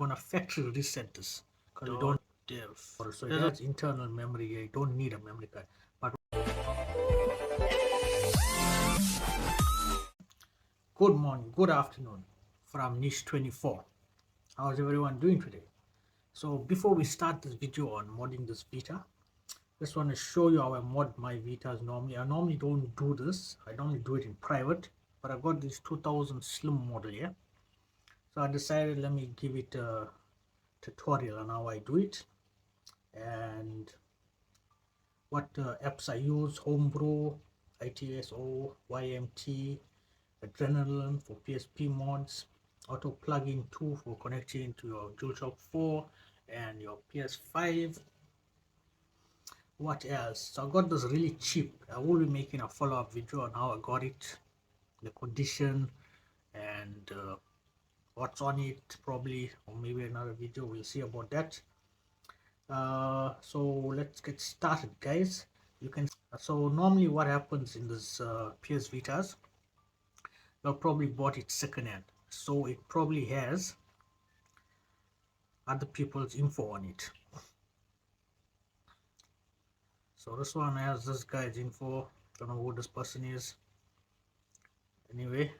gonna factory reset this because you don't have, so it has internal memory. You don't need a memory card. But good morning, good afternoon from Niche 24. How's everyone doing today? So before we start this video on modding this Vita, just want to show you how I mod my Vitas normally. I normally don't do this. I normally do it in private, but I got this 2000 slim model here. So I decided let me give it a tutorial on how I do it and what apps I use: Homebrew, ITSO, YMT, Adrenaline for PSP mods, Auto Plugin 2 for connecting to your DualShock 4 and your PS5. What else? So I got this really cheap. I will be making a follow-up video on how I got it, the condition, and what's on it probably, or maybe another video. We'll see about that. So let's get started, guys. So normally what happens in this PS Vitas, you probably bought it secondhand, so it probably has other people's info on it. So this one has this guy's info. Don't know who this person is. Anyway,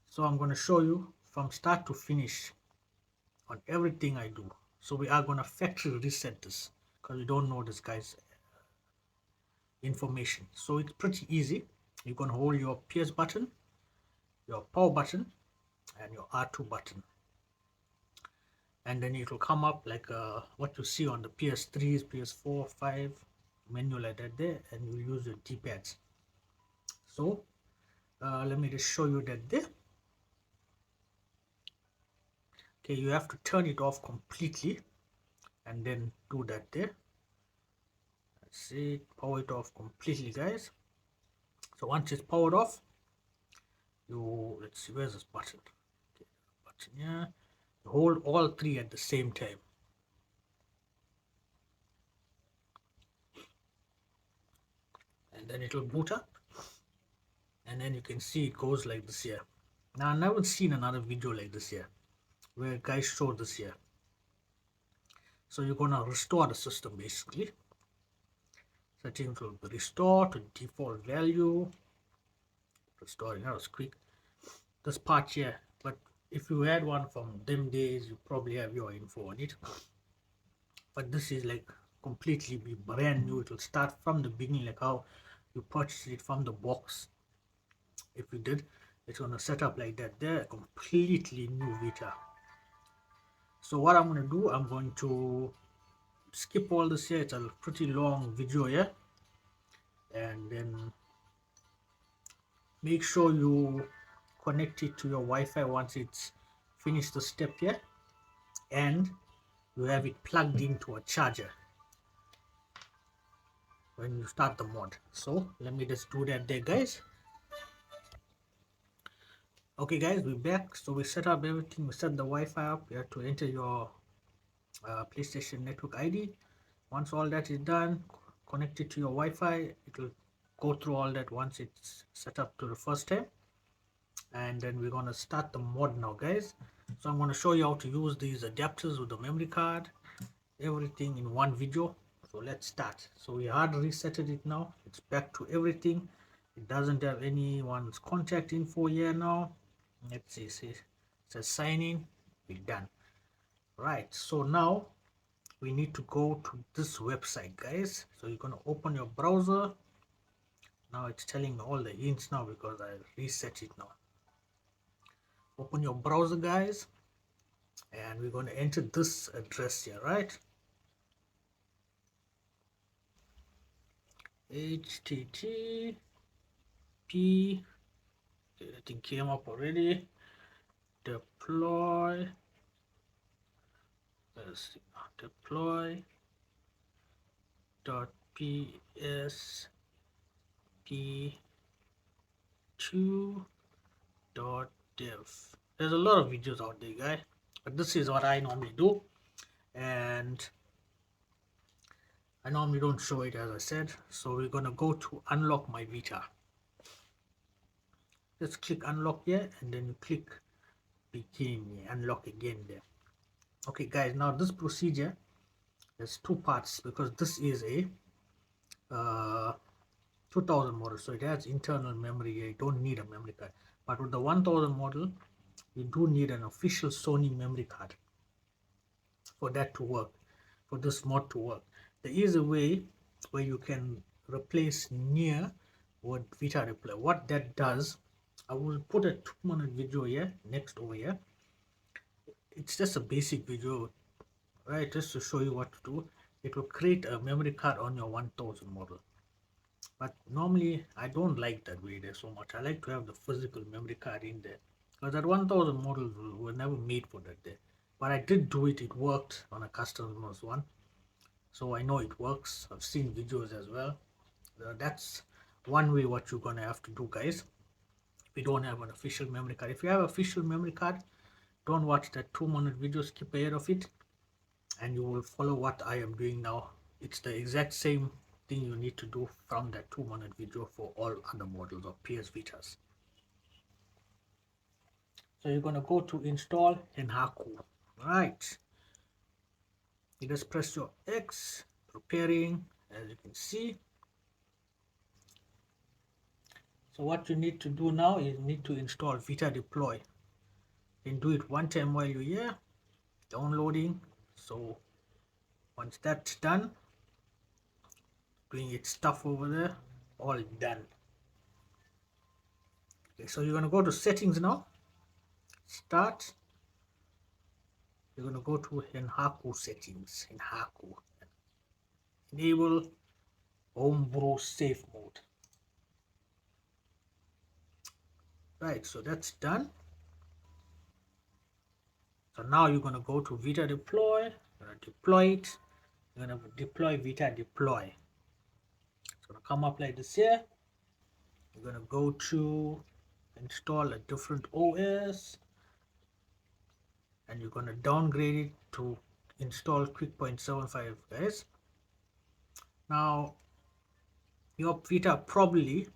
so I'm going to show you from start to finish on everything I do. So we are going to factory reset this because we don't know this guy's information. So it's pretty easy. You're going to hold your PS button, your power button, and your R2 button, and then it will come up like what you see on the PS3s, PS4, 5 menu like that there, and you use your D-pads. So let me just show you that there. Okay, you have to turn it off completely and then do that there. Let's see, power it off completely, guys. So once it's powered off, let's see, where's this button? Okay, button, yeah. You hold all three at the same time. And then it will boot up. And then you can see it goes like this here. Now I've never seen another video like this here where guys showed this here. So you're gonna restore the system basically. Settings will be restored to default value. Restoring, that was quick. This part here, but if you had one from them days, you probably have your info on it. But this is like completely be brand new. It will start from the beginning, like how you purchased it from the box. If you did, it's gonna set up like that. They're completely new Vita. So what I'm gonna do, I'm going to skip all this here. It's a pretty long video here, and then make sure you connect it to your Wi-Fi once it's finished the step here, and you have it plugged into a charger when you start the mod. So let me just do that there, guys. Okay guys, we're back. So we set up everything. We set the Wi-Fi up. You have to enter your PlayStation network ID. Once all that is done, connect it to your Wi-Fi. It will go through all that once it's set up to the first time. And then we're gonna start the mod now, guys. So I'm gonna show you how to use these adapters with the memory card, everything in one video. So let's start. So we hard resetted it now. It's back to everything. It doesn't have anyone's contact info here now. Let's see, it says sign in. We're done. Right, so now we need to go to this website, guys. So you're gonna open your browser. Now it's telling me all the hints now because I reset it now. Open your browser, guys, and we're going to enter this address here, right? HTTP, I think came up already. Deploy, let's see, deploy dot psp2 dot dev. There's a lot of videos out there, guys, but this is what I normally do, and I normally don't show it, as I said. So we're gonna go to unlock my Vita. Just click unlock here, and then you click became unlock again there. Okay guys, now this procedure has two parts because this is a uh, 2000 model, so it has internal memory. You don't need a memory card, but with the 1000 model you do need an official Sony memory card for that to work, for this mod to work. There is a way where you can replace near with VitaDeploy. What that does, I will put a 2-minute video here next over here. It's just a basic video, right, just to show you what to do. It will create a memory card on your 1000 model, but normally I don't like that way there so much. I like to have the physical memory card in there because that 1000 models were never made for that there. But I did do it. It worked on a customer's one, so I know it works. I've seen videos as well. That's one way what you're gonna have to do, guys. If you don't have an official memory card, if you have official memory card, don't watch that 2-minute video, skip ahead of it, and you will follow what I am doing now. It's the exact same thing you need to do from that 2-minute video for all other models of PS Vitas. So you're gonna go to install Henhaku. Right. You just press your X, preparing, as you can see. So what you need to do now is you need to install VitaDeploy. You can do it one time while you're here, downloading. So once that's done, doing its stuff over there, all done. Okay, so you're gonna go to settings now, start. You're gonna go to Henhaku settings, Henhaku, enable homebrew safe mode. Right, so that's done. So now you're gonna go to VitaDeploy, you're gonna deploy it, you're gonna deploy VitaDeploy. It's gonna come up like this here. You're gonna go to install a different OS, and you're gonna downgrade it to install Quick 0.75, guys. Now your Vita probably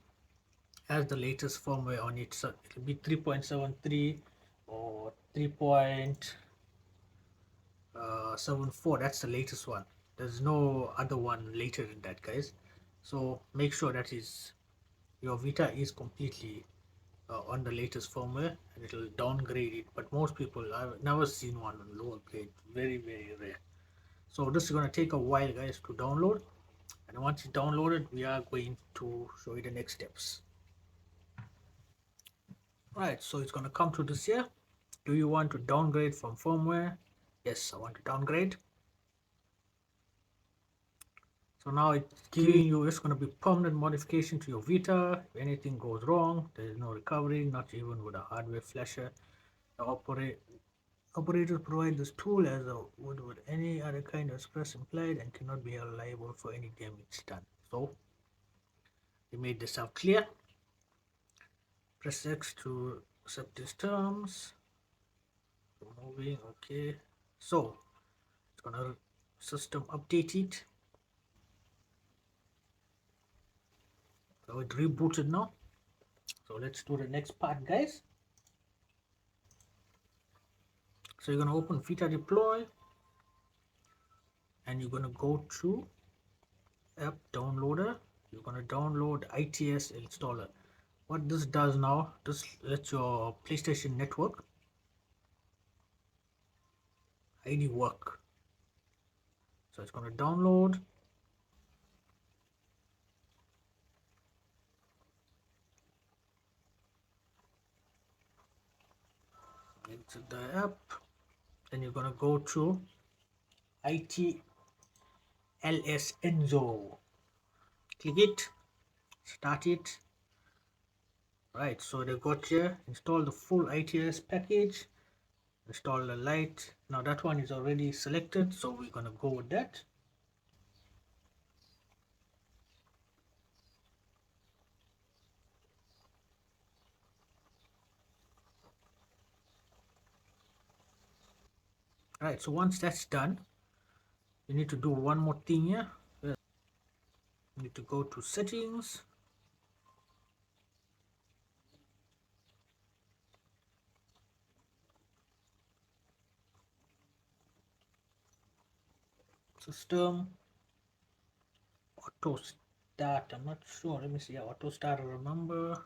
has the latest firmware on it, so it'll be 3.73 or 3.74. That's the latest one. There's no other one later than that, guys. So make sure that is your Vita is completely on the latest firmware, and it'll downgrade it. But most people, I've never seen one on lower grade. Very rare. So this is going to take a while, guys, to download, and once it's downloaded we are going to show you the next steps. Right, so it's going to come to this here. Do you want to downgrade from firmware? Yes, I want to downgrade. So now it's giving you, it's going to be permanent modification to your Vita. If anything goes wrong, there is no recovery, not even with a hardware flasher. The operators provide this tool as a would with any other kind of express implied and cannot be held liable for any damage done. So we made this out clear. Press X to accept these terms. Moving, okay. So it's gonna system update it. So it rebooted now. So let's do the next part, guys. So you're gonna open VitaDeploy, and you're gonna go to app downloader. You're gonna download ITS installer. What this does now, this lets your PlayStation Network ID work. So it's gonna download. Into the app, then you're gonna go to ITLS Enzo. Click it, start it. Right, so they got here, install the full ITS package, install the light. Now that one is already selected, so we're gonna go with that. Right, so once that's done, you need to do one more thing here. You need to go to settings, system, auto start. I'm not sure. Let me see. Auto start. Remember,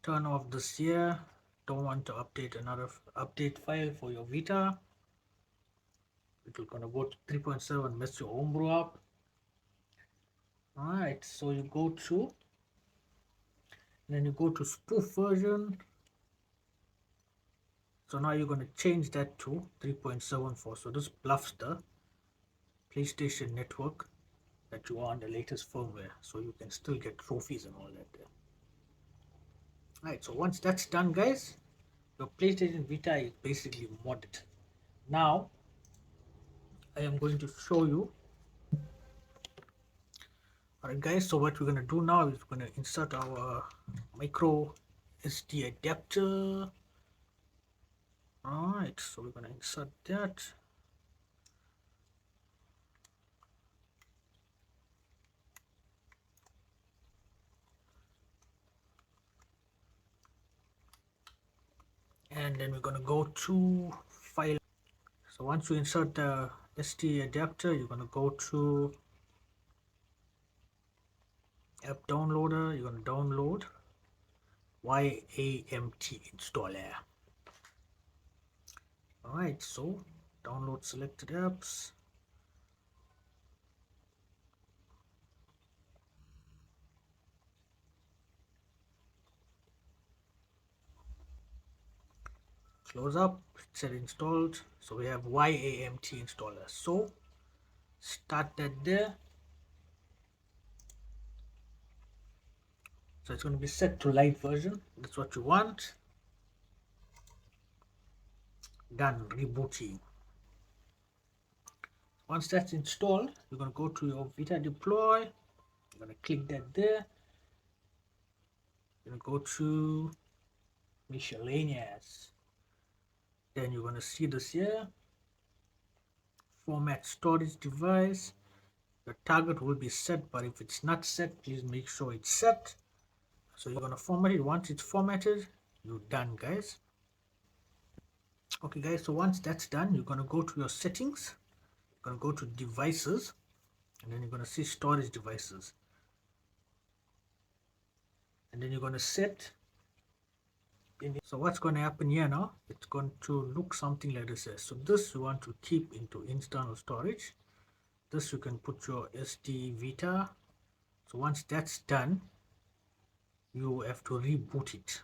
turn off this here. Don't want to update another update file for your Vita. It will gonna go to 3.7. Mess your homebrew up. All right. So you go to, then you go to spoof version. So now you're gonna change that to 3.74. So this bluffs the PlayStation Network that you are on the latest firmware, so you can still get trophies and all that there. Alright, so once that's done, guys, your PlayStation Vita is basically modded. Now I am going to show you. Alright guys, so what we're gonna do now is we're gonna insert our micro SD adapter. Alright, so we're gonna insert that. And then we're gonna go to file. So once you insert the SD adapter, you're gonna go to app downloader. You're gonna download YAMT installer. Alright, so download selected apps. Close up, it said installed. So we have YAMT installer. So start that there. So it's going to be set to light version. That's what you want. Done rebooting. Once that's installed, you're going to go to your VitaDeploy. You're going to click that there. You're going to go to miscellaneous. Then you're going to see this here. Format storage device. The target will be set, but if it's not set, please make sure it's set. So you're going to format it. Once it's formatted, you're done, guys. Okay guys, so once that's done, you're going to go to your settings. You're going to go to devices, and then you're going to see storage devices, and then you're going to set. So what's going to happen here now, it's going to look something like this. So this you want to keep into internal storage. This you can put your SD Vita. So once that's done, you have to reboot it.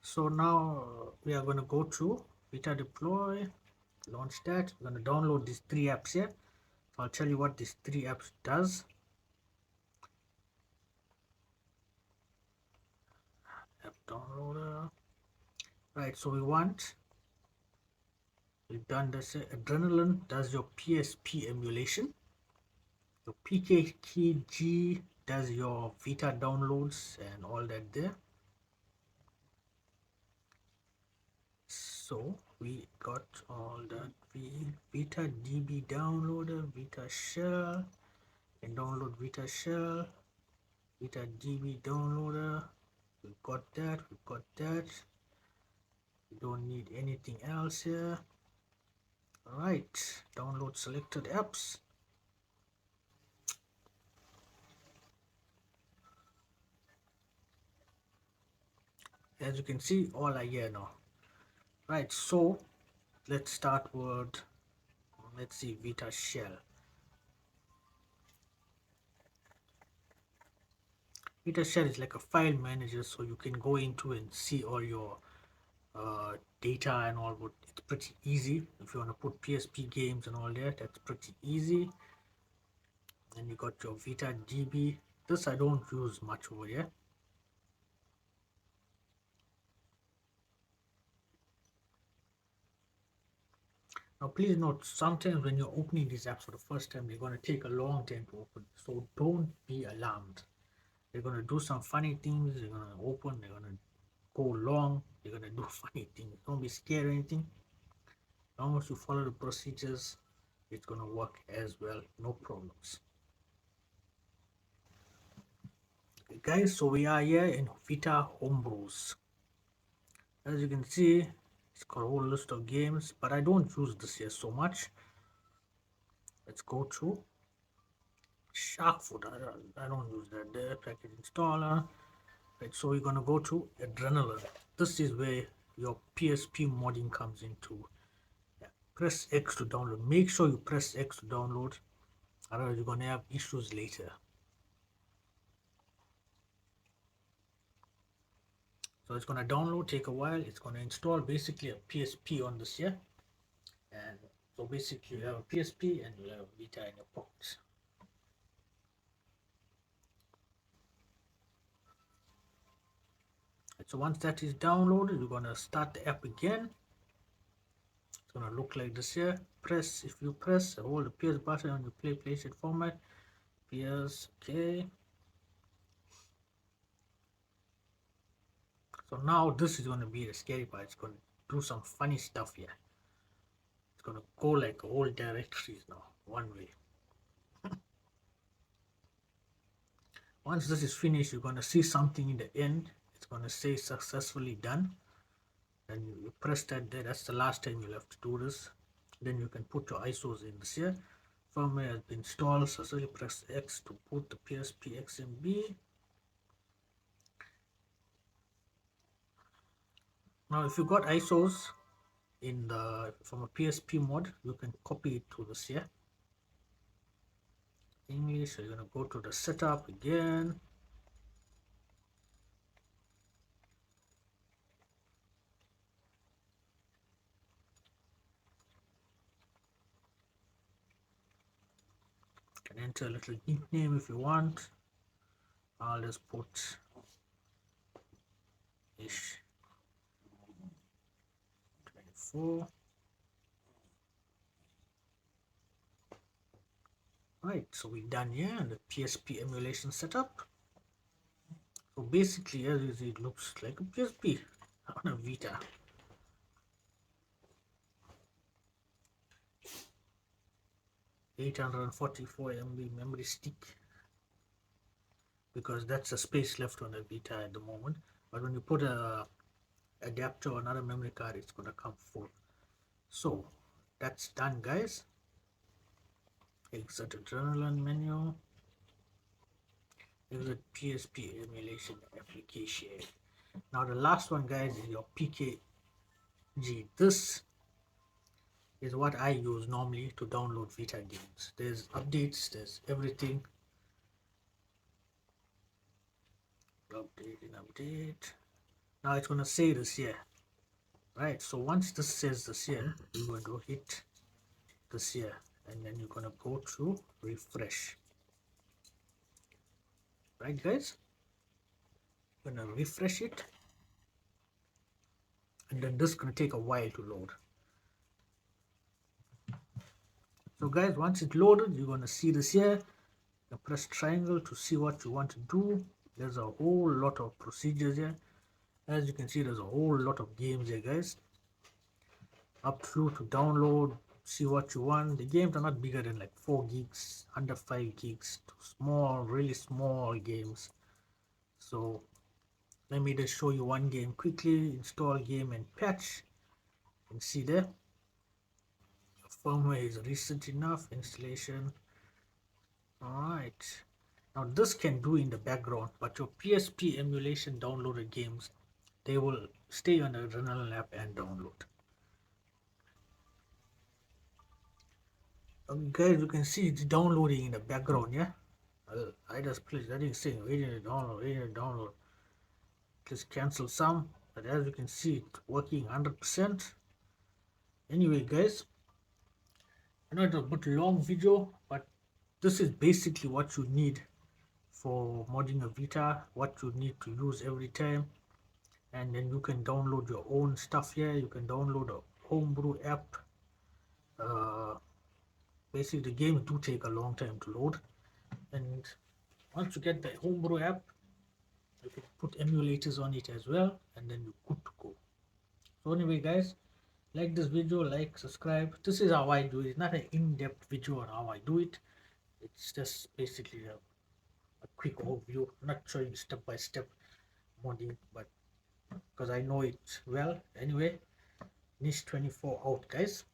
So now we are going to go to VitaDeploy, launch that. We're going to download these three apps here. So I'll tell you what these three apps does. App downloader. Right, so we've done this. Adrenaline does your PSP emulation. Your PKG does your Vita downloads and all that there. So we got all that. Vita DB downloader, Vita shell, and download Vita shell, Vita DB downloader. We've got that. We don't need anything else here. Alright, download selected apps. As you can see, all are here now. Right, so let's start with, let's see, Vita shell. Vita shell is like a file manager, so you can go into and see all your data and all. But it's pretty easy. If you want to put PSP games and all that, that's pretty easy. And you got your Vita DB. This I don't use much over here. Now please note, sometimes when you're opening these apps for the first time, they're going to take a long time to open. So don't be alarmed. They're going to do some funny things. They're going to open. They're going to go long. They're going to do funny things. Don't be scared or anything. As long as you follow the procedures, it's going to work as well. No problems. Okay, guys, so we are here in Vita Homebrews. As you can see, it's got a whole list of games, but I don't use this here so much. Let's go to shark food. I don't use that there. Package installer. Right, so we're gonna go to adrenaline. This is where your PSP modding comes into. Yeah. Press X to download. Make sure you press X to download, otherwise you're gonna have issues later. So it's gonna download, take a while. It's gonna install basically a PSP on this here, and so basically you have a PSP and you have a Vita in your pocket. So once that is downloaded, you're gonna start the app again. It's gonna look like this here. If you press, hold the PS button on your PlayStation format. PS, okay. So now this is gonna be the scary part. It's gonna do some funny stuff here. It's gonna go like all directories now, one way. Once this is finished, you're gonna see something in the end. It's gonna say successfully done. And you press that there. That's the last time you'll have to do this. Then you can put your ISOs in this here. Firmware has been installed. Successfully press X to put the PSP XMB. Now if you got ISOs in the from a PSP mod, you can copy it to this here. English, so you're gonna go to the setup again. You can enter a little nickname if you want. I'll just put ish 24. Right, so we're done here and the PSP emulation setup. So basically, as you see, it looks like a PSP on a Vita. $844 MB memory stick, because that's the space left on the Vita at the moment. But when you put a adapter or another memory card, it's gonna come full. So that's done, guys. Exit adrenaline menu. Exit PSP emulation application. Now the last one, guys, is your PKG. This is what I use normally to download Vita games. There's updates, there's everything. Update. Now it's gonna say this here. Right, so once this says this here, you're going to hit this here, and then you're gonna go to refresh. Right, guys? You're gonna refresh it, and then this is gonna take a while to load. So guys, once it's loaded, you're gonna see this here. You press triangle to see what you want to do. There's a whole lot of procedures here. As you can see, there's a whole lot of games here, guys. Up through to download, see what you want. The games are not bigger than like 4 gigs, under 5 gigs, to small, really small games. So let me just show you one game quickly. Install game and patch. You can see there. Firmware is recent enough. Installation. Alright. Now this can do in the background, but your PSP emulation downloaded games, they will stay on the Adrenaline app and download. Guys, you can see it's downloading in the background, yeah? I just click, that is saying waiting to download, waiting to download. Just cancel some, but as you can see, it's working 100%. Anyway, guys, I know it's a bit long video, but this is basically what you need for modding a Vita, what you need to use every time. And then you can download your own stuff here. You can download a homebrew app. Basically, the games do take a long time to load, and once you get the homebrew app, you can put emulators on it as well, and then you're good to go. So anyway, guys, like this video, like, subscribe. This is how I do it. It's not an in-depth video on how I do it. It's just basically a quick overview. I'm not showing step by step modding, but because I know it well. Anyway, Niche 24 out, guys.